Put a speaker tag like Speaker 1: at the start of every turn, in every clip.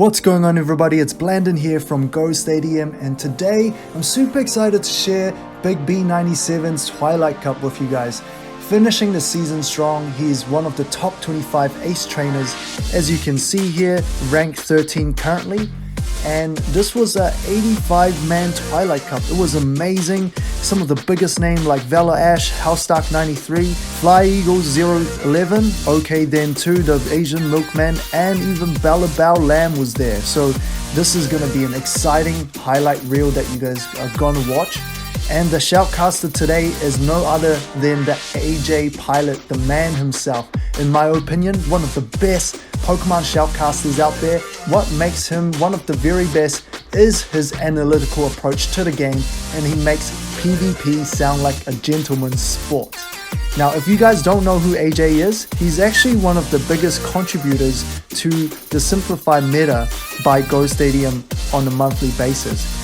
Speaker 1: What's going on, everybody? It's Blandon here from Go Stadium, and today I'm super excited to share BigBee97's Twilight Cup with you guys. Finishing the season strong, he is one of the top 25 ace trainers, as you can see here, ranked 13 currently. And this was a 85-man Twilight Cup. It was amazing. Some of the biggest names like ValorAsh, Housestark93, Fly Eagles 011, OK Then 2, the Asian Milkman, and even Bao Lamb was there. So this is going to be an exciting highlight reel that you guys are going to watch. And the shoutcaster today is no other than the AJ Pilot, the man himself. In my opinion, one of the best Pokemon shoutcasters out there. What makes him one of the very best is his analytical approach to the game, and he makes PvP sound like a gentleman's sport. Now, if you guys don't know who AJ is, he's actually one of the biggest contributors to the simplified meta by Go Stadium on a monthly basis.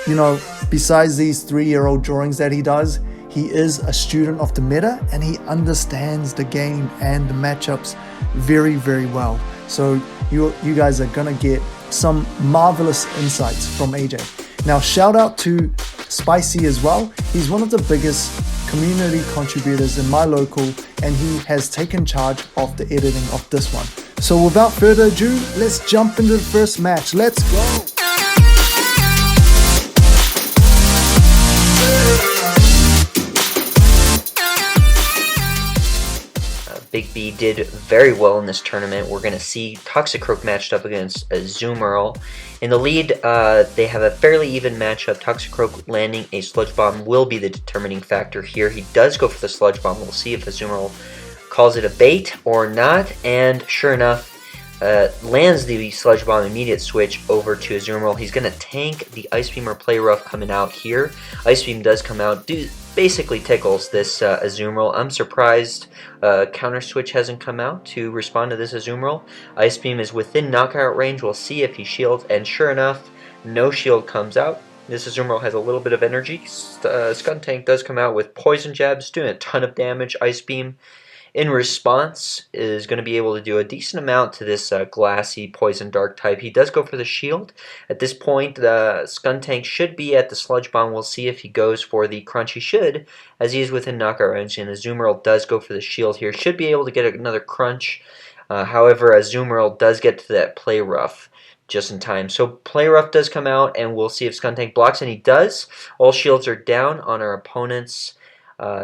Speaker 1: You know, besides these 3-year-old drawings that he does, he is a student of the meta and he understands the game and the matchups very, very well. So you guys are gonna get some marvelous insights from AJ. Now, shout out to Spicy as well. He's one of the biggest community contributors in my local, and he has taken charge of the editing of this one. So without further ado, let's jump into the first match. Let's go!
Speaker 2: BigBee did very well in this tournament. We're going to see Toxicroak matched up against Azumarill. In the lead, they have a fairly even matchup. Toxicroak landing a Sludge Bomb will be the determining factor here. He does go for the Sludge Bomb. We'll see if Azumarill calls it a bait or not. And sure enough, lands the Sludge Bomb immediate switch over to Azumarill. He's going to tank the Ice Beam or Play Rough coming out here. Ice Beam does come out, basically tickles this Azumarill. I'm surprised Counter Switch hasn't come out to respond to this Azumarill. Ice Beam is within knockout range. We'll see if he shields, and sure enough, no shield comes out. This Azumarill has a little bit of energy. Skuntank does come out with Poison Jabs, doing a ton of damage. Ice Beam, in response, is going to be able to do a decent amount to this glassy poison dark type. He does go for the shield. At this point, the Skuntank should be at the Sludge Bomb. We'll see if he goes for the crunch. He should, as he is within knockout range, and Azumarill does go for the shield here. Should be able to get another crunch. However, Azumarill does get to that Play Rough just in time. So Play Rough does come out, and we'll see if Skuntank blocks, and he does. All shields are down on our opponent's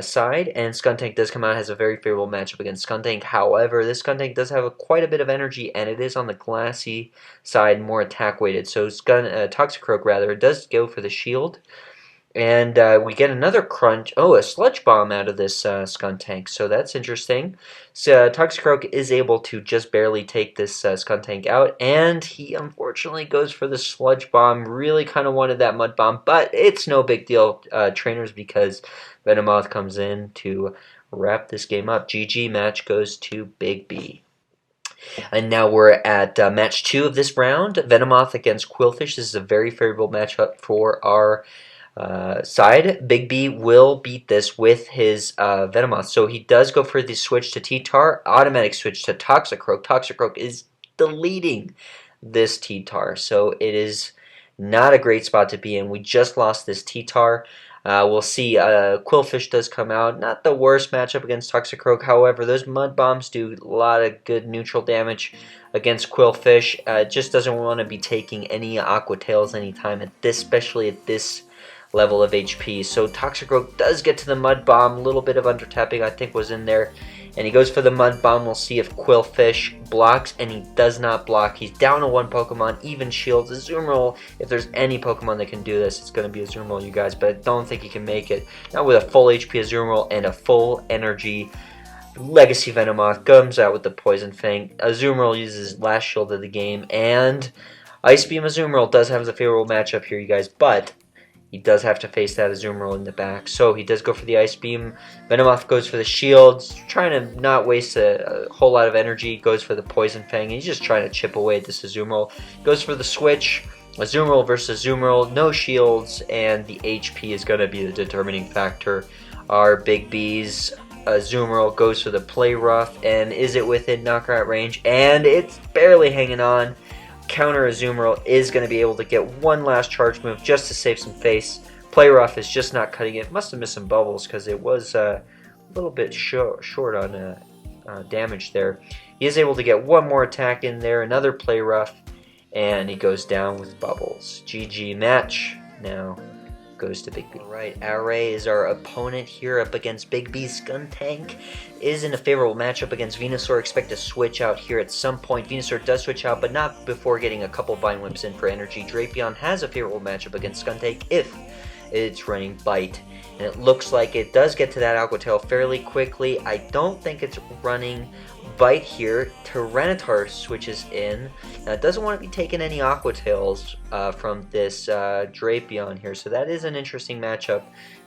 Speaker 2: side, and Skuntank does come out, has a very favorable matchup against Skuntank. However, this Skuntank does have quite a bit of energy, and it is on the glassy side, more attack weighted. So Toxicroak rather does go for the shield, and we get another crunch. Oh, a Sludge Bomb out of this Skuntank, so that's interesting. So Toxicroak is able to just barely take this Skuntank out, and he unfortunately goes for the Sludge Bomb. Really kind of wanted that Mud Bomb, but it's no big deal, trainers, because Venomoth comes in to wrap this game up. GG, match goes to BigBee. And now we're at match 2 of this round. Venomoth against Qwilfish. This is a very favorable matchup for our side. BigBee will beat this with his Venomoth. So he does go for the switch to T-Tar. Automatic switch to Toxicroak. Toxicroak is deleting this T-Tar. So it is not a great spot to be in. We just lost this T-Tar. We'll see. Qwilfish does come out. Not the worst matchup against Toxicroak. However, those Mud Bombs do a lot of good neutral damage against Qwilfish. Just doesn't want to be taking any Aqua Tails anytime, especially at this level of HP. So Toxicroak does get to the Mud Bomb. A little bit of undertapping, I think, was in there. And he goes for the Mud Bomb. We'll see if Qwilfish blocks, and he does not block. He's down to 1 Pokemon, even shields. Azumarill, if there's any Pokemon that can do this, it's going to be Azumarill, you guys, but I don't think he can make it. Now with a full HP Azumarill and a full energy Legacy Venomoth, comes out with the Poison Fang. Azumarill uses his last shield of the game, and Ice Beam Azumarill does have a favorable matchup here, you guys, but he does have to face that Azumarill in the back. So he does go for the Ice Beam. Venomoth goes for the shield, trying to not waste a whole lot of energy. Goes for the Poison Fang. He's just trying to chip away at this Azumarill. Goes for the switch. Azumarill versus Azumarill. No shields, and the HP is going to be the determining factor. Our BigBee's Azumarill goes for the Play Rough, and is it within knockout range? And it's barely hanging on. counter Azumarill is going to be able to get one last charge move just to save some face. Play Rough is just not cutting it. Must have missed some bubbles because it was a little bit short on damage there. He is able to get one more attack in there, another Play Rough, and he goes down with bubbles. GG match now goes to BigBee. Alright, Array is our opponent here up against BigBee. Skuntank is in a favorable matchup against Venusaur. Expect to switch out here at some point. Venusaur does switch out, but not before getting a couple Vine Whips in for energy. Drapion has a favorable matchup against Skuntank if it's running Bite. And it looks like it does get to that Aqua Tail fairly quickly. I don't think it's running Bite here. Tyranitar switches in. Now it doesn't want to be taking any Aqua Tails from this Drapion here, so that is an interesting matchup.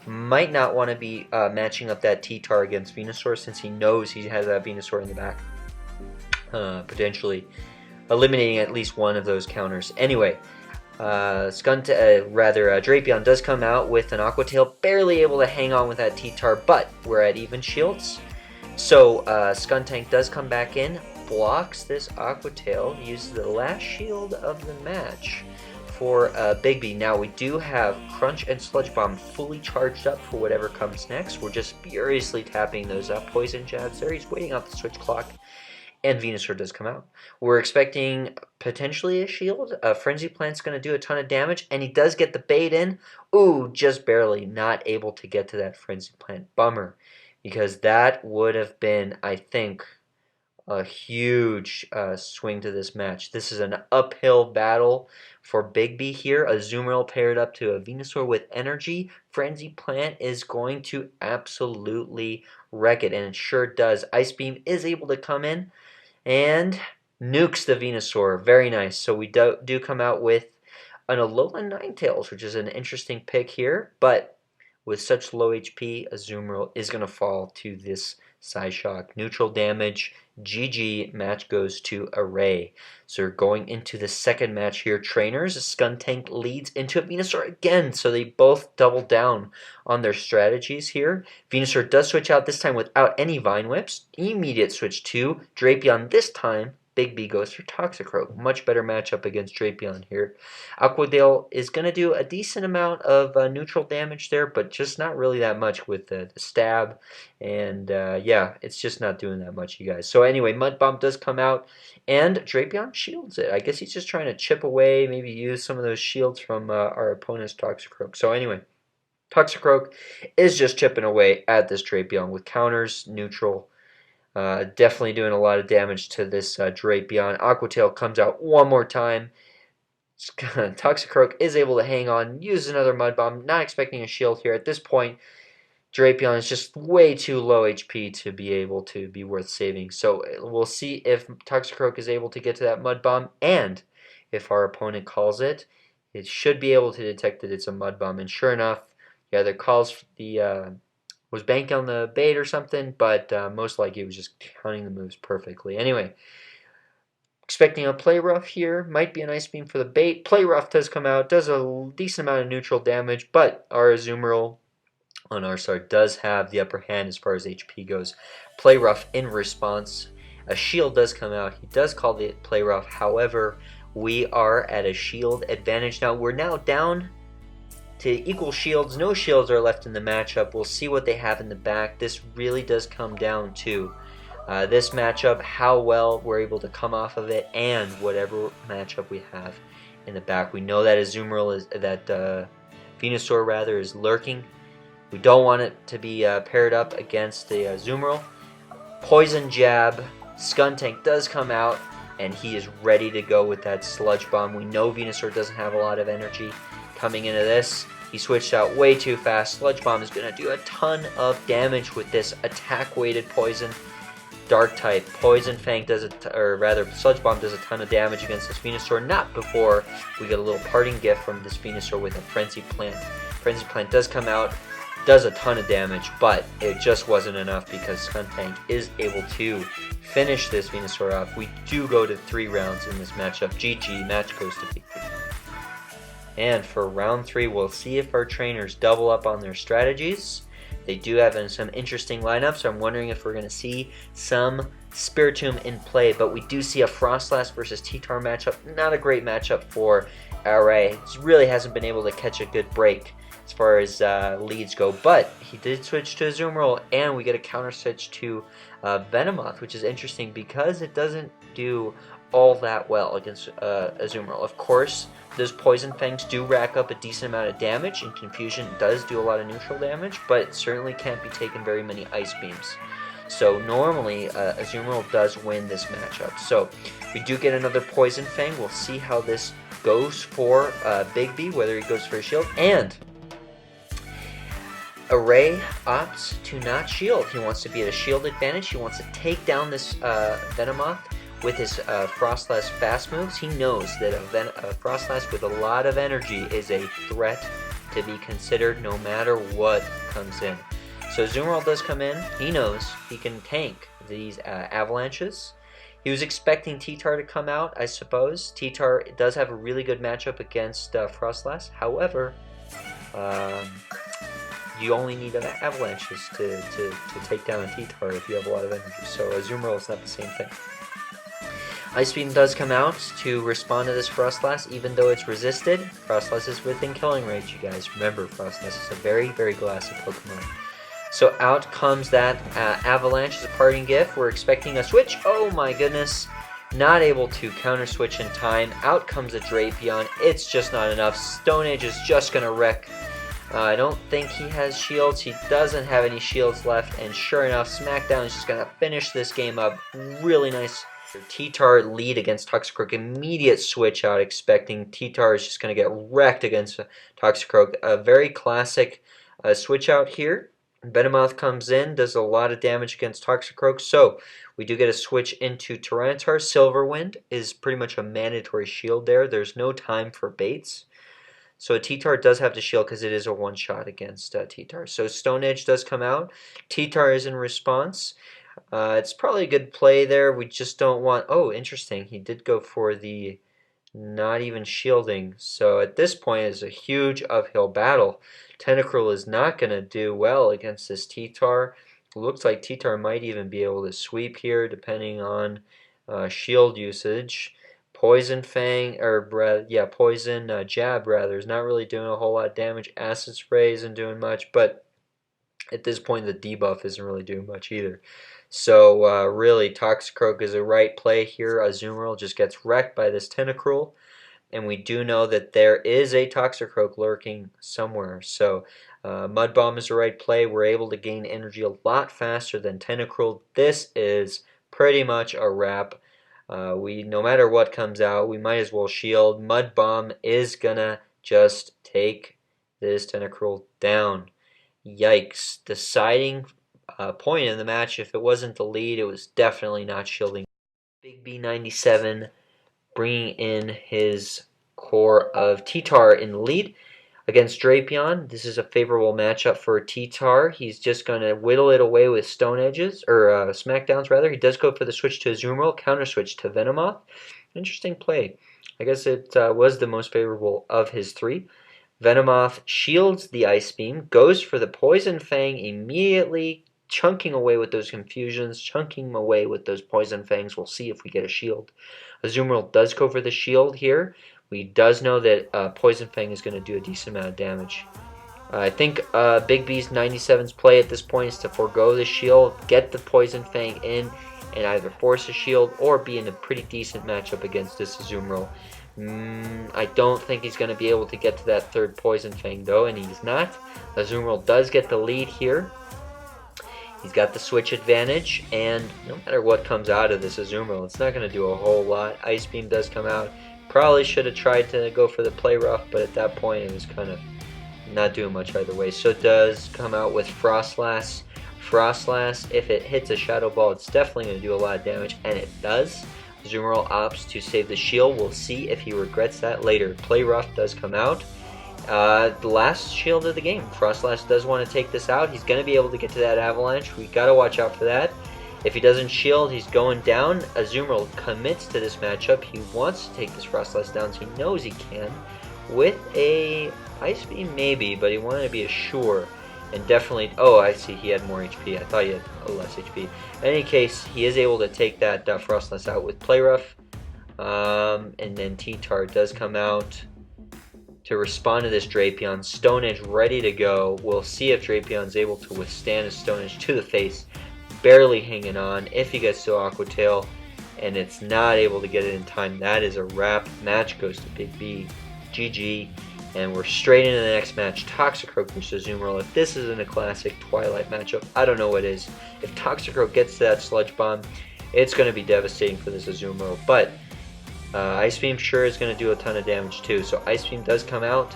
Speaker 2: Might not want to be matching up that T-Tar against Venusaur since he knows he has that Venusaur in the back. Potentially eliminating at least one of those counters. Anyway, Drapion does come out with an Aqua Tail, barely able to hang on with that T-Tar, but we're at even shields. So Skuntank does come back in, blocks this Aqua Tail, uses the last shield of the match for BigBee. Now we do have Crunch and Sludge Bomb fully charged up for whatever comes next. We're just furiously tapping those poison jabs there. He's waiting out the switch clock. And Venusaur does come out. We're expecting potentially a shield. Frenzy Plant's going to do a ton of damage, and he does get the bait in. Ooh, just barely. Not able to get to that Frenzy Plant. Bummer. Because that would have been, I think, a huge swing to this match. This is an uphill battle for BigBee here. Azumarill paired up to a Venusaur with energy. Frenzy Plant is going to absolutely wreck it, and it sure does. Ice Beam is able to come in and nukes the Venusaur. Very nice. So we do come out with an Alolan Ninetales, which is an interesting pick here, but with such low HP, Azumarill is going to fall to this Psyshock. Neutral damage, GG, match goes to Array. So we're going into the second match here. Trainers, Skuntank leads into Venusaur again, so they both double down on their strategies here. Venusaur does switch out this time without any Vine Whips. Immediate switch to Drapion this time. BigBee goes for Toxicroak. Much better matchup against Drapion here. Aquadale is going to do a decent amount of neutral damage there, but just not really that much with the stab. And yeah, it's just not doing that much, you guys. So anyway, Mud Bomb does come out, and Drapion shields it. I guess he's just trying to chip away, maybe use some of those shields from our opponent's Toxicroak. So anyway, Toxicroak is just chipping away at this Drapion with counters, neutral. Definitely doing a lot of damage to this Drapion. Aqua Tail comes out one more time. Toxicroak is able to hang on, use another Mud Bomb. Not expecting a shield here. At this point, Drapion is just way too low HP to be able to be worth saving. So we'll see if Toxicroak is able to get to that Mud Bomb, and if our opponent calls it, it should be able to detect that it's a Mud Bomb. And sure enough, yeah, the calls was banking on the bait or something, but most likely it was just counting the moves perfectly. Anyway, expecting a Play Rough here. Might be an Ice Beam for the bait. Play Rough does come out, does a decent amount of neutral damage, but our Azumarill on our side does have the upper hand as far as HP goes. Play Rough in response. A shield does come out. He does call the Play Rough. However, we are at a shield advantage now. We're now down to equal shields. No shields are left in the matchup. We'll see what they have in the back. This really does come down to this matchup, how well we're able to come off of it, and whatever matchup we have in the back. We know that Azumarill is Venusaur rather is lurking. We don't want it to be paired up against the Azumarill. Poison Jab. Skuntank does come out, and he is ready to go with that Sludge Bomb. We know Venusaur doesn't have a lot of energy. Coming into this, he switched out way too fast. Sludge Bomb is going to do a ton of damage with this attack-weighted poison. Dark type. Poison Fang does Sludge Bomb does a ton of damage against this Venusaur. Not before we get a little parting gift from this Venusaur with a Frenzy Plant. Frenzy Plant does come out, does a ton of damage, but it just wasn't enough because Skuntank is able to finish this Venusaur off. We do go to 3 rounds in this matchup. GG, match goes to BigBee. And for round 3, we'll see if our trainers double up on their strategies. They do have some interesting lineups, so I'm wondering if we're going to see some Spiritomb in play, but we do see a Frostlass versus T-Tar matchup. Not a great matchup for Array. He really hasn't been able to catch a good break as far as leads go, but he did switch to Azumarill, and we get a counter switch to Venomoth, which is interesting because it doesn't do all that well against Azumarill. Of course, those Poison Fangs do rack up a decent amount of damage, and Confusion does do a lot of neutral damage, but it certainly can't be taking very many Ice Beams. So normally, Azumarill does win this matchup. So we do get another Poison Fang. We'll see how this goes for BigBee, whether he goes for a shield. And Array opts to not shield. He wants to be at a shield advantage. He wants to take down this Venomoth with his Frostlass fast moves. He knows that a Frostlass with a lot of energy is a threat to be considered no matter what comes in. So Azumarill does come in. He knows he can tank these avalanches. He was expecting T-Tar to come out, I suppose. T-Tar does have a really good matchup against Frostlass. However, you only need avalanches to take down a T-Tar if you have a lot of energy. So Azumarill is not the same thing. Ice Beam does come out to respond to this Frostlass, even though it's resisted. Frostlass is within killing range, you guys. Remember, Frostlass is a very, very glassy Pokemon. So out comes that Avalanche as a parting gift. We're expecting a switch. Oh my goodness. Not able to counter switch in time. Out comes a Drapion. It's just not enough. Stone Age is just going to wreck. I don't think he has shields. He doesn't have any shields left. And sure enough, Smackdown is just going to finish this game up. Really nice. T-Tar lead against Toxicroak. Immediate switch out, expecting T-Tar is just going to get wrecked against Toxicroak. A very classic switch out here. Venomoth comes in, does a lot of damage against Toxicroak, so we do get a switch into Tyranitar. Silverwind is pretty much a mandatory shield there. There's no time for baits. So T-Tar does have to shield because it is a one-shot against T-Tar. So Stone Edge does come out. T-Tar is in response. It's probably a good play there. We just don't want... Oh, interesting. He did go for the not even shielding. So at this point, it's a huge uphill battle. Tentacruel is not going to do well against this T-Tar. Looks like T-Tar might even be able to sweep here, depending on shield usage. Poison Fang, or Poison Jab rather, is not really doing a whole lot of damage. Acid Spray isn't doing much, but at this point the debuff isn't really doing much either. So really, Toxicroak is a right play here. Azumarill just gets wrecked by this Tentacruel. And we do know that there is a Toxicroak lurking somewhere. So Mud Bomb is the right play. We're able to gain energy a lot faster than Tentacruel. This is pretty much a wrap. No matter what comes out, we might as well shield. Mud Bomb is gonna just take this Tentacruel down. Yikes. Deciding point in the match, if it wasn't the lead, it was definitely not shielding. BigBee97 bringing in his core of T-Tar in the lead against Drapion. This is a favorable matchup for T-Tar. He's just going to whittle it away with Stone Edges, or Smackdowns rather. He does go for the switch to Azumarill, counter switch to Venomoth. Interesting play. I guess it was the most favorable of his three. Venomoth shields the Ice Beam, goes for the Poison Fang immediately, chunking away with those Confusions, chunking away with those Poison Fangs. We'll see if we get a shield. Azumarill does go for the shield here. We does know that Poison Fang is going to do a decent amount of damage. I think BigBee97's play at this point is to forego the shield, get the Poison Fang in, and either force a shield or be in a pretty decent matchup against this Azumarill. I don't think he's going to be able to get to that third Poison Fang though, and he's not. Azumarill does get the lead here. He's got the switch advantage, and no matter what comes out of this Azumarill, it's not going to do a whole lot. Ice Beam does come out. Probably should have tried to go for the play rough, but at that point it was kind of not doing much either way. So it does come out with Frostlass. Frostlass, if it hits a Shadow Ball, it's definitely going to do a lot of damage, and it does. Azumarill opts to save the shield. We'll see if he regrets that later. Play rough does come out. The last shield of the game. Frostlass does want to take this out. He's going to be able to get to that Avalanche. We got to watch out for that. If he doesn't shield, he's going down. Azumarill commits to this matchup. He wants to take this Frostlass down, so he knows he can. With a Ice Beam, maybe, but he wanted to be sure. And definitely, oh, I see, he had more HP. I thought he had less HP. In any case, he is able to take that Frostlass out with Play Rough. And then T-Tar does come out to respond to this Drapion. Stone Edge ready to go. We'll see if Drapion's able to withstand a Stone Edge to the face. Barely hanging on. If he gets to Aqua Tail and it's not able to get it in time, that is a wrap. Match goes to Big B. GG. And we're straight into the next match, Toxicroak versus Azumarill. If this isn't a classic Twilight matchup, I don't know what is. If Toxicroak gets to that Sludge Bomb, it's going to be devastating for this Azumarill. But Ice Beam sure is going to do a ton of damage too. So Ice Beam does come out.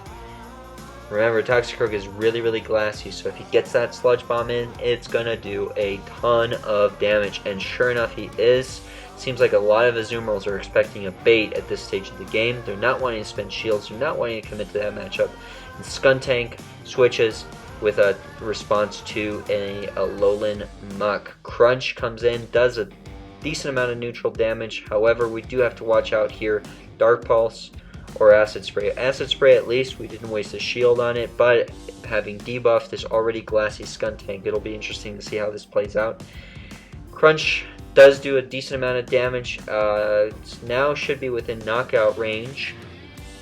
Speaker 2: Remember, Toxicroak is really, really glassy, so if he gets that Sludge Bomb in, it's going to do a ton of damage. And sure enough, he is. Seems like a lot of Azumarills are expecting a bait at this stage of the game. They're not wanting to spend shields. They're not wanting to commit to that matchup. And Skuntank switches with a response to a Alolan Muck. Crunch comes in, does a decent amount of neutral damage. However, we do have to watch out here. Dark Pulse or Acid Spray. Acid Spray, at least, we didn't waste a shield on it, but having debuffed this already glassy Skuntank, it'll be interesting to see how this plays out. Crunch does do a decent amount of damage. Now should be within knockout range.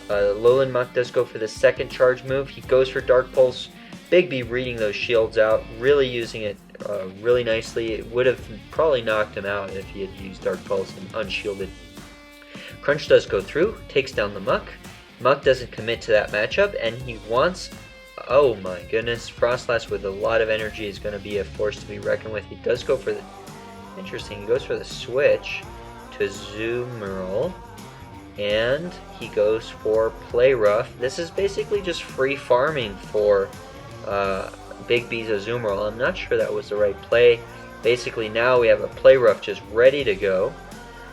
Speaker 2: Alolan Muck does go for the second charge move. He goes for Dark Pulse. Big B reading those shields out, really using it really nicely. It would have probably knocked him out if he had used Dark Pulse and unshielded. Crunch does go through, takes down the Muck. Muck doesn't commit to that matchup, and he wants, oh my goodness, Frostlass with a lot of energy is going to be a force to be reckoned with. He does go for the, interesting, he goes for the switch to Azumarill, and he goes for Play Rough. This is basically just free farming for Big B's Azumarill. I'm not sure that was the right play. Basically now we have a Play Rough just ready to go.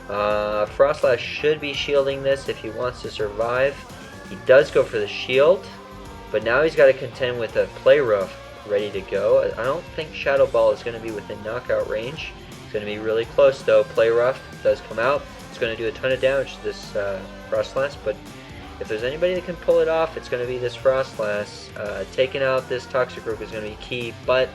Speaker 2: Frostlass should be shielding this if he wants to survive. He does go for the shield, but now he's got to contend with a Play Rough ready to go. I don't think Shadow Ball is going to be within knockout range. It's going to be really close though. Play Rough does come out. It's going to do a ton of damage to this Frostlass, but if there's anybody that can pull it off, it's going to be this Frostlass. Taking out this Toxicroak is going to be key, but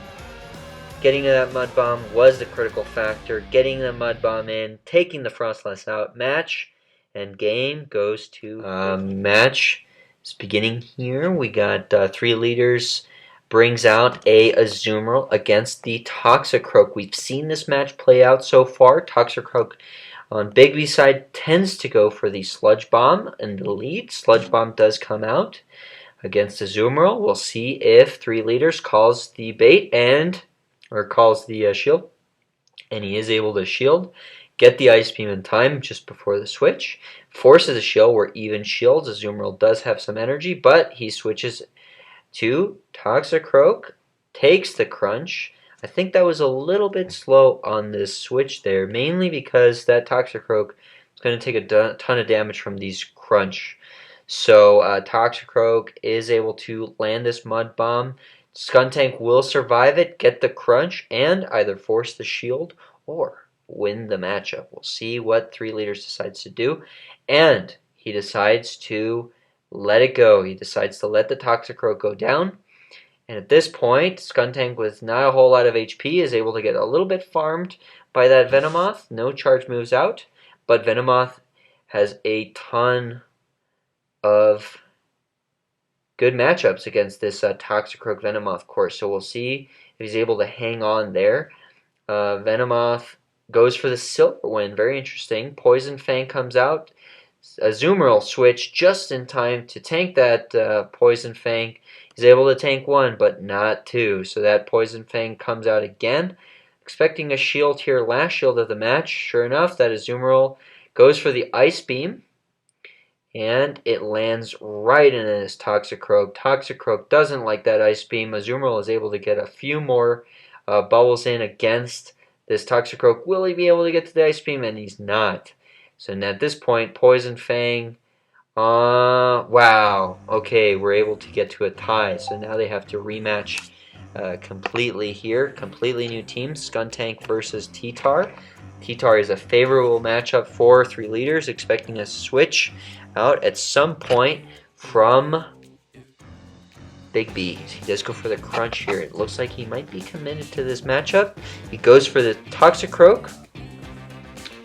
Speaker 2: getting to that Mud Bomb was the critical factor. Getting the Mud Bomb in, taking the Frostlass out. Match and game goes to match. It's beginning here. We got 3 leaders. Brings out a Azumarill against the Toxicroak. We've seen this match play out so far. Toxicroak on Big B's side tends to go for the Sludge Bomb in the lead. Sludge Bomb does come out against Azumarill. We'll see if 3 leaders calls the bait or calls the shield, and he is able to shield, get the Ice Beam in time just before the switch, forces a shield where even shields. Azumarill does have some energy, but he switches to Toxicroak, takes the Crunch. I think that was a little bit slow on this switch there, mainly because that Toxicroak is going to take a ton of damage from these Crunch. So Toxicroak is able to land this Mud Bomb. Skuntank will survive it, get the Crunch, and either force the shield or win the matchup. We'll see what 3 leaders decides to do, and he decides to let it go. He decides to let the Toxicroak go down. And at this point, Skuntank with not a whole lot of HP is able to get a little bit farmed by that Venomoth. No charge moves out, but Venomoth has a ton of good matchups against this Toxicroak Venomoth course. So we'll see if he's able to hang on there. Venomoth goes for the Silver Wind. Very interesting. Poison Fang comes out. Azumarill switch just in time to tank that Poison Fang. He's able to tank 1, but not 2. So that Poison Fang comes out again. Expecting a shield here, last shield of the match. Sure enough, that Azumarill goes for the Ice Beam, and it lands right into this Toxicroak. Toxicroak doesn't like that Ice Beam. Azumarill is able to get a few more bubbles in against this Toxicroak. Will he be able to get to the Ice Beam? And he's not. So at this point, Poison Fang, wow, okay, we're able to get to a tie. So now they have to rematch completely here. Completely new team, Skuntank versus T-Tar. T-Tar is a favorable matchup for 3 leaders, expecting a switch out at some point from BigBee. He does go for the crunch here. It looks like he might be committed to this matchup. He goes for the Toxicroak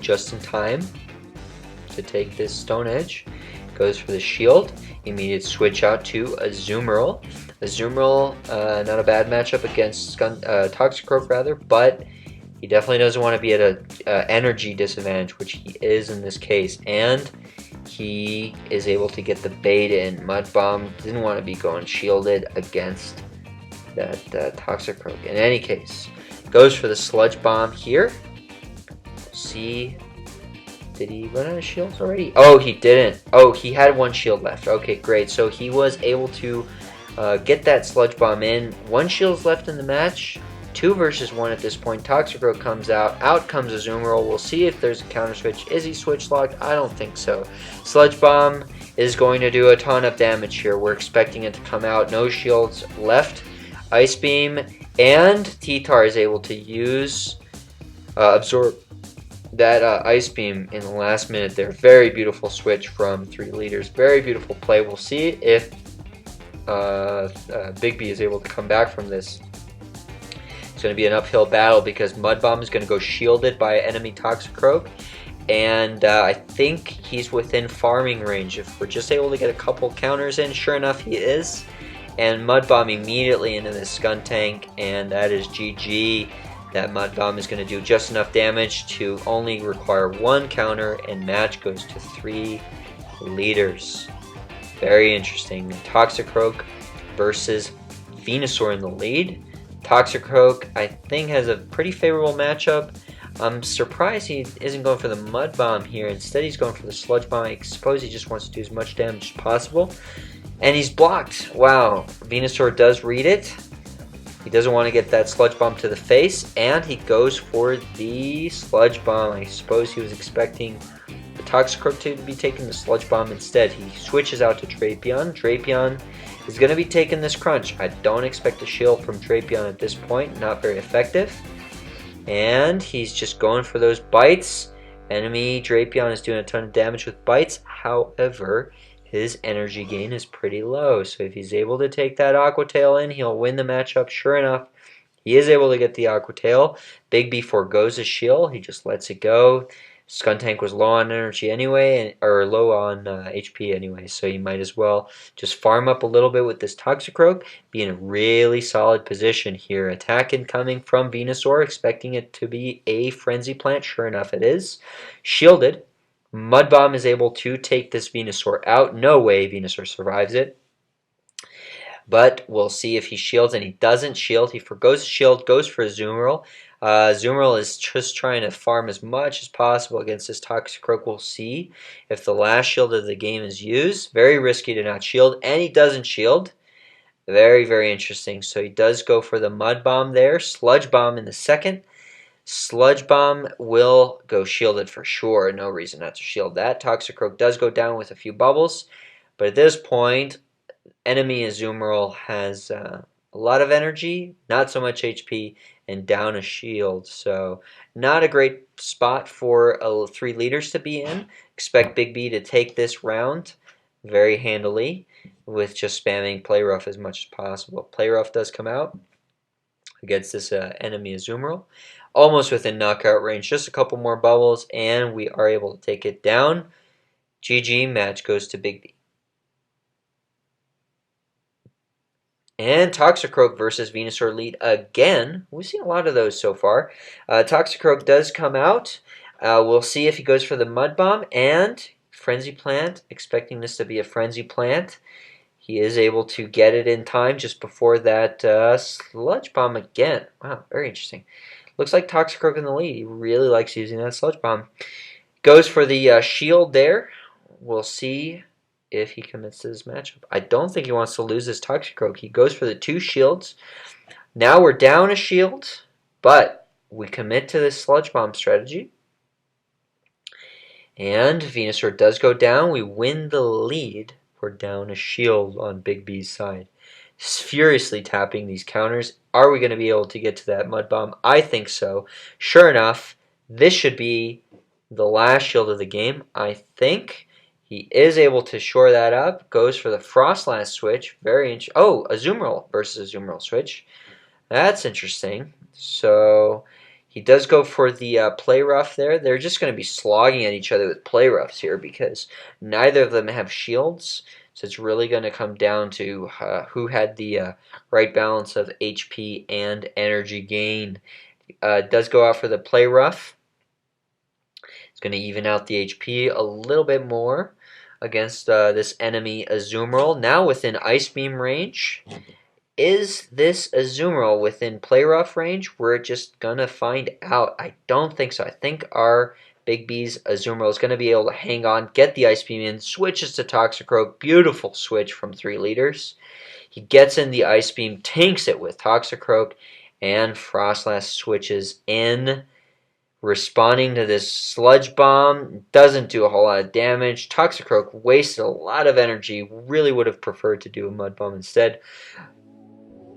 Speaker 2: just in time to take this Stone Edge. Goes for the shield. Immediate switch out to Azumarill. Azumarill, not a bad matchup against Toxicroak rather, but he definitely doesn't want to be at a energy disadvantage, which he is in this case. And he is able to get the bait in. Mud Bomb didn't want to be going shielded against that Toxicroak. In any case, goes for the Sludge Bomb here. See, did he run out of shields already? Oh, he didn't. Oh, he had one shield left. Okay, great. So he was able to get that Sludge Bomb in. One shield's left in the match. 2 versus 1 at this point. Toxicroak comes out. Out comes Azumarill. We'll see if there's a counter switch. Is he switch locked? I don't think so. Sludge Bomb is going to do a ton of damage here. We're expecting it to come out. No shields left. Ice Beam, and T-Tar is able to use absorb that Ice Beam in the last minute there. Very beautiful switch from 3 leaders. Very beautiful play. We'll see if BigBee is able to come back from this. It's going to be an uphill battle because Mud Bomb is going to go shielded by enemy Toxicroak, and I think he's within farming range. If we're just able to get a couple counters in, sure enough he is, and Mud Bomb immediately into the Skuntank, and that is GG. That Mud Bomb is going to do just enough damage to only require 1 counter, and match goes to 3 leaders. Very interesting. Toxicroak versus Venusaur in the lead. Toxicroak, I think, has a pretty favorable matchup. I'm surprised he isn't going for the Mud Bomb here. Instead, he's going for the Sludge Bomb. I suppose he just wants to do as much damage as possible. And he's blocked. Wow. Venusaur does read it. He doesn't want to get that Sludge Bomb to the face. And he goes for the Sludge Bomb. I suppose he was expecting the Toxicroak to be taking the Sludge Bomb instead. He switches out to Drapion. Drapion is going to be taking this crunch. I don't expect a shield from Drapion at this point. Not very effective. And he's just going for those bites. Enemy Drapion is doing a ton of damage with bites. However, his energy gain is pretty low. So if he's able to take that Aqua Tail in, he'll win the matchup. Sure enough, he is able to get the Aqua Tail. BigBee forgoes his shield. He just lets it go. Skuntank was low on energy anyway, or low on HP anyway, so you might as well just farm up a little bit with this Toxicroak. Be in a really solid position here. Attack incoming from Venusaur, expecting it to be a Frenzy Plant. Sure enough, it is. Shielded. Mud Bomb is able to take this Venusaur out. No way Venusaur survives it. But we'll see if he shields, and he doesn't shield. He forgoes shield, goes for Azumarill. Azumarill is just trying to farm as much as possible against this Toxicroak. We'll see if the last shield of the game is used. Very risky to not shield, and he doesn't shield. Very, very interesting. So he does go for the Mud Bomb there. Sludge Bomb in the second. Sludge Bomb will go shielded for sure. No reason not to shield that. Toxicroak does go down with a few bubbles, but at this point, enemy Azumarill has a lot of energy, not so much HP, and down a shield. So not a great spot for 3 leaders to be in. Expect BigBee to take this round very handily with just spamming Play Rough as much as possible. Play Rough does come out against this enemy Azumarill. Almost within knockout range. Just a couple more bubbles, and we are able to take it down. GG, match goes to BigBee. And Toxicroak versus Venusaur lead again. We've seen a lot of those so far. Toxicroak does come out. We'll see if he goes for the Mud Bomb and Frenzy Plant. Expecting this to be a Frenzy Plant. He is able to get it in time just before that Sludge Bomb again. Wow, very interesting. Looks like Toxicroak in the lead. He really likes using that Sludge Bomb. Goes for the shield there. We'll see if he commits to this matchup. I don't think he wants to lose this Toxicroak. He goes for the 2 shields. Now we're down a shield, but we commit to this Sludge Bomb strategy. And Venusaur does go down. We win the lead. We're down a shield on BigBee's side. Furiously tapping these counters. Are we going to be able to get to that Mud Bomb? I think so. Sure enough, this should be the last shield of the game. I think He is able to shore that up. Goes for the Frostlass switch. Oh, Azumarill versus Azumarill switch. That's interesting. So he does go for the play rough there. They're just going to be slogging at each other with play roughs here because neither of them have shields. So it's really going to come down to who had the right balance of HP and energy gain. Does go out for the play rough. It's going to even out the HP a little bit more against this enemy Azumarill. Now within Ice Beam range. Is this Azumarill within play rough range? We're just going to find out. I don't think so. I think our Big B's Azumarill is going to be able to hang on, get the Ice Beam in, switches to Toxicroak. Beautiful switch from 3 liters. He gets in the Ice Beam, tanks it with Toxicroak, and Frostlass switches in. Responding to this Sludge Bomb, doesn't do a whole lot of damage. Toxicroak wasted a lot of energy, really would have preferred to do a Mud Bomb instead.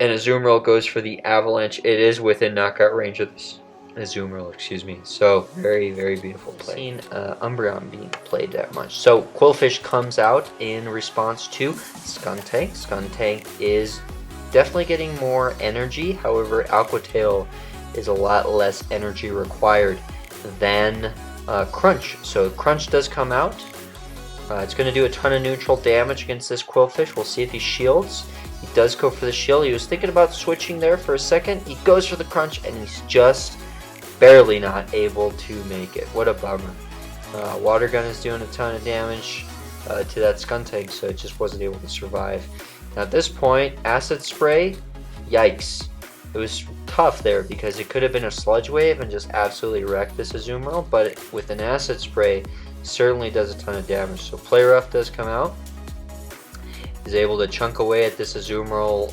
Speaker 2: And Azumarill goes for the Avalanche. It is within knockout range of this Azumarill, excuse me. So, very, very beautiful play. Seen Umbreon being played that much. So, Quillfish comes out in response to Skuntank. Skuntank is definitely getting more energy. However, Aquatail is a lot less energy required than Crunch. So Crunch does come out. It's going to do a ton of neutral damage against this Quillfish. We'll see if he shields. He does go for the shield. He was thinking about switching there for a second. He goes for the Crunch, and he's just barely not able to make it. What a bummer. Water Gun is doing a ton of damage to that Skuntank, so it just wasn't able to survive. Now at this point, Acid Spray, yikes. It was tough there because it could have been a Sludge Wave and just absolutely wrecked this Azumarill, but with an Acid Spray, certainly does a ton of damage. So Play Rough does come out. Is able to chunk away at this Azumarill,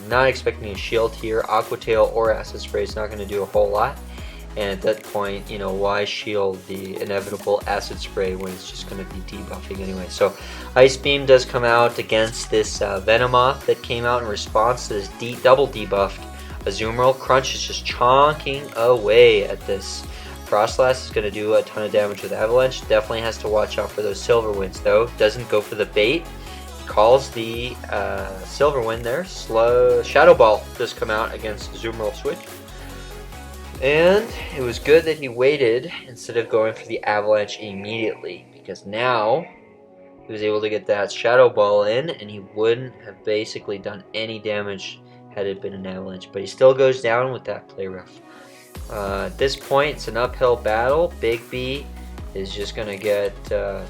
Speaker 2: not expecting a shield here. Aqua Tail or Acid Spray is not going to do a whole lot. And at that point, you know, why shield the inevitable Acid Spray when it's just going to be debuffing anyway. So Ice Beam does come out against this Venomoth that came out in response to this double debuffed Azumarill. Crunch is just chonking away at this. Frostlass is going to do a ton of damage with Avalanche. Definitely has to watch out for those Silver Winds though. Doesn't go for the bait. Calls the Silver Wind there. Shadow Ball does come out against Azumarill switch. And it was good that he waited instead of going for the Avalanche immediately, because now he was able to get that Shadow Ball in and he wouldn't have basically done any damage had it been an Avalanche. But he still goes down with that Play Rough. At this point, it's an uphill battle. Big B is just going to get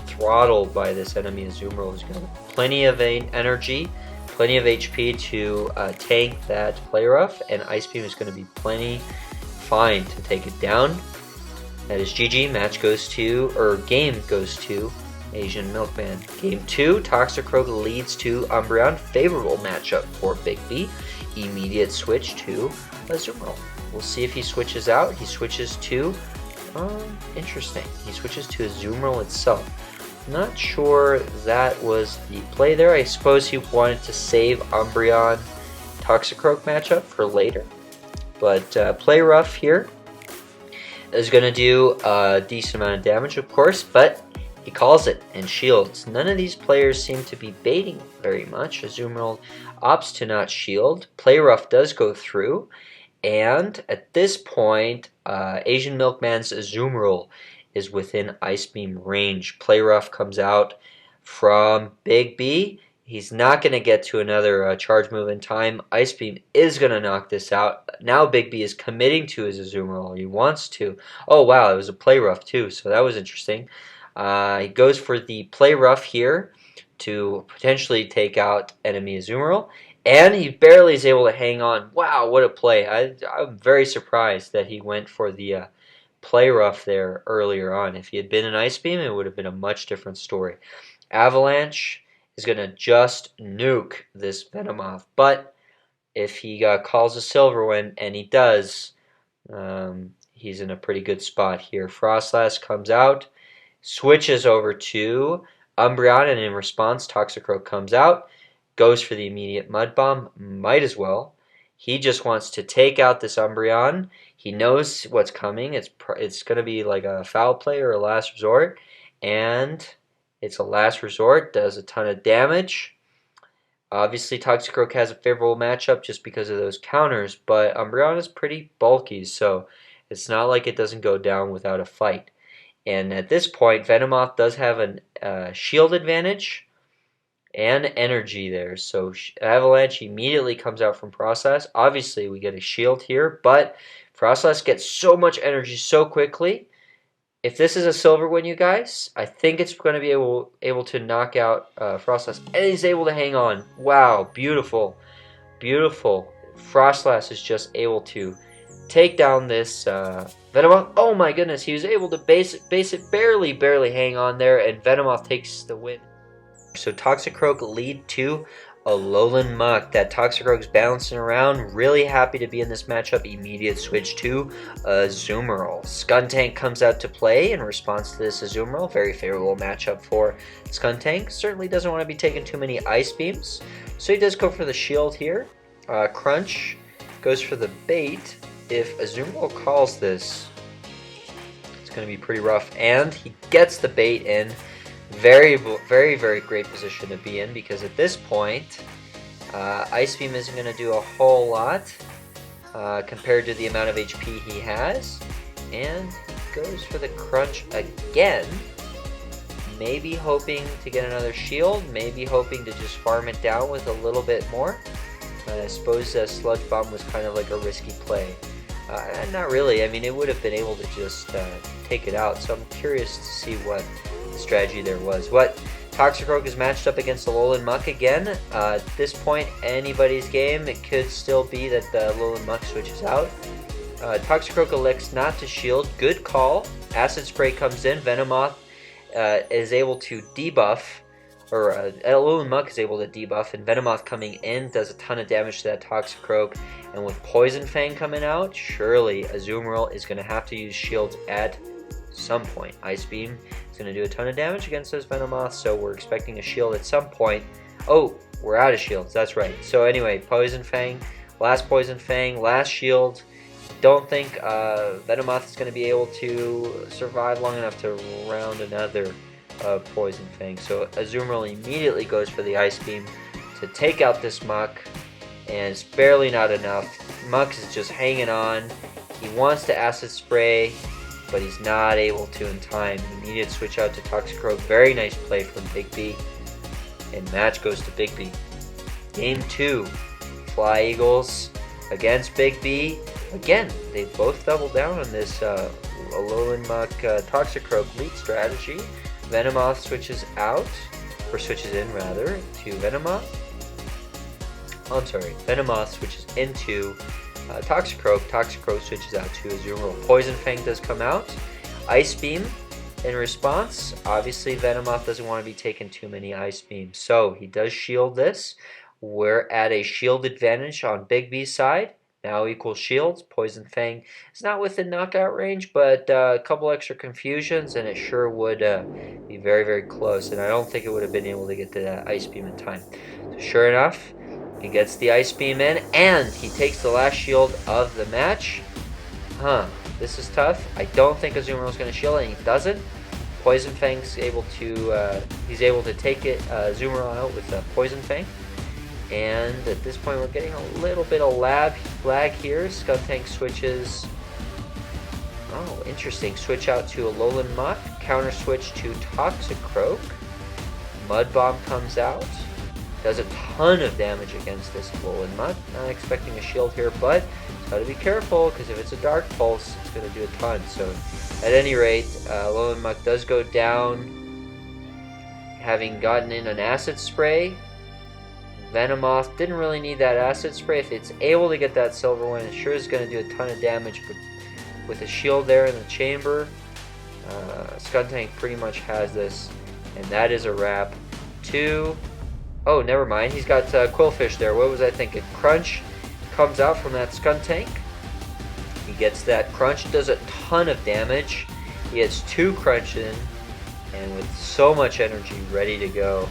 Speaker 2: throttled by this enemy Azumarill. He's got plenty of energy, plenty of HP to tank that Play Rough, and Ice Beam is going to be plenty fine to take it down. That is GG. Match goes to, or game goes to, Asian Milkman. Game 2, Toxicroak leads to Umbreon. Favorable matchup for Big B. Immediate switch to Azumarill. We'll see if he switches out. He switches to, interesting. He switches to Azumarill itself. Not sure that was the play there. I suppose he wanted to save Umbreon Toxicroak matchup for later. But Play Rough here is going to do a decent amount of damage, of course, but he calls it and shields. None of these players seem to be baiting very much. Azumarill opts to not shield. Play Rough does go through, and at this point, Asian Milkman's Azumarill is within Ice Beam range. Play Rough comes out from Big B. He's not going to get to another charge move in time. Ice Beam is going to knock this out. Now Big B is committing to his Azumarill. He wants to. Oh, wow, it was a Play Rough too, so that was interesting. He goes for the Play Rough here to potentially take out enemy Azumarill, and he barely is able to hang on. Wow, what a play. I'm very surprised that he went for the Play Rough there earlier on. If he had been an Ice Beam, it would have been a much different story. Avalanche is going to just nuke this Venomoth, but if he calls a Silver Wind, and he does, he's in a pretty good spot here. Frostlass comes out, switches over to Umbreon, and in response, Toxicroak comes out, goes for the immediate Mud Bomb, might as well. He just wants to take out this Umbreon. He knows what's coming. It's going to be like a foul play or a last resort, and It's a last resort, does a ton of damage. Obviously, Toxicroak has a favorable matchup just because of those counters, but Umbreon's pretty bulky, so it's not like it doesn't go down without a fight. And at this point, Venomoth does have a shield advantage and energy there, so Avalanche immediately comes out from Process. Obviously, we get a shield here, but Process gets so much energy so quickly. If this is a silver win, you guys, I think it's going to be able to knock out Frostlass, and he's able to hang on. Wow, beautiful, beautiful. Frostlass is just able to take down this Venomoth. Oh my goodness, he was able to base it, barely hang on there, and Venomoth takes the win. So Toxicroak lead to Alolan Muck. That Toxicroak's bouncing around. Really happy to be in this matchup. Immediate switch to Azumarill. Skuntank comes out to play in response to this Azumarill. Very favorable matchup for Skuntank. Certainly doesn't want to be taking too many Ice Beams. So he does go for the shield here. Crunch goes for the bait. If Azumarill calls this, it's going to be pretty rough. And he gets the bait in. Very great position to be in, because at this point Ice Beam isn't going to do a whole lot compared to the amount of HP he has, and he goes for the Crunch again, maybe hoping to get another shield, maybe hoping to just farm it down with a little bit more. I suppose Sludge Bomb was kind of like a risky play. Not really. I mean, it would have been able to just take it out, so I'm curious to see what strategy there was. What Toxicroak is matched up against Alolan Muck again. At this point, anybody's game. It could still be that the Alolan Muck switches out. Toxicroak elects not to shield. Good call. Acid Spray comes in. Venomoth is able to debuff, or Alolan Muck is able to debuff, and Venomoth coming in does a ton of damage to that Toxicroak. And with Poison Fang coming out, surely Azumarill is going to have to use shields at some point. Ice Beam is going to do a ton of damage against those Venomoths, so we're expecting a shield at some point. Oh, we're out of shields, that's right. So anyway, Poison Fang, last Poison Fang, last shield. Don't think Venomoth is going to be able to survive long enough to round another Poison Fang. So Azumarill immediately goes for the Ice Beam to take out this Muck, and it's barely not enough. Muck is just hanging on. He wants to Acid Spray, but he's not able to in time. Immediate switch out to Toxicroak. Very nice play from BigBee. And match goes to BigBee. Game 2. Fly Eagles against BigBee. Again, they both double down on this Alolan Muck Toxicroak lead strategy. Venomoth switches out, or switches in rather, to Venomoth. Oh, I'm sorry. Venomoth switches into Toxicroak. Toxicroak switches out to Azumarill. Poison Fang does come out. Ice Beam in response. Obviously, Venomoth doesn't want to be taking too many Ice Beams, so he does shield this. We're at a shield advantage on BigBee's side. Now equals shields. Poison Fang is not within knockout range, but a couple extra confusions, and it sure would be very close. And I don't think it would have been able to get to that Ice Beam in time. So sure enough, he gets the Ice Beam in, and he takes the last shield of the match. This is tough. I don't think Azumarill is going to shield, and he doesn't. Poison Fang's able to, he's able to take it, Azumarill out with Poison Fang. And at this point, we're getting a little bit of lag here. Skuntank switches. Oh, interesting. Switch out to Alolan Muck. Counter switch to Toxicroak. Mud Bomb comes out. Does a ton of damage against this Alolan Muck. Not expecting a shield here, but gotta be careful, because if it's a Dark Pulse, it's gonna do a ton. So, at any rate, Alolan Muck does go down, having gotten in an Acid Spray. Venomoth didn't really need that Acid Spray. If it's able to get that silver one, it sure is going to do a ton of damage, but with a shield there in the chamber, Skuntank pretty much has this, and that is a wrap. Oh, never mind. He's got Quillfish there. What was I thinking? Crunch comes out from that Skuntank. He gets that Crunch, does a ton of damage. He gets 2 Crunch in, and with so much energy ready to go,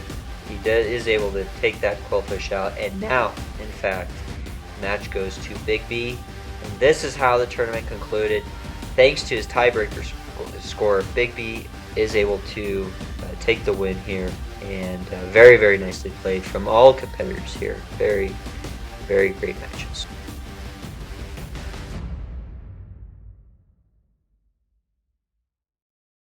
Speaker 2: he is able to take that Quillfish out, and now, in fact, match goes to BigBee, and this is how the tournament concluded. Thanks to his tiebreaker score, BigBee is able to take the win here, and very, very nicely played from all competitors here. Very, very great matches.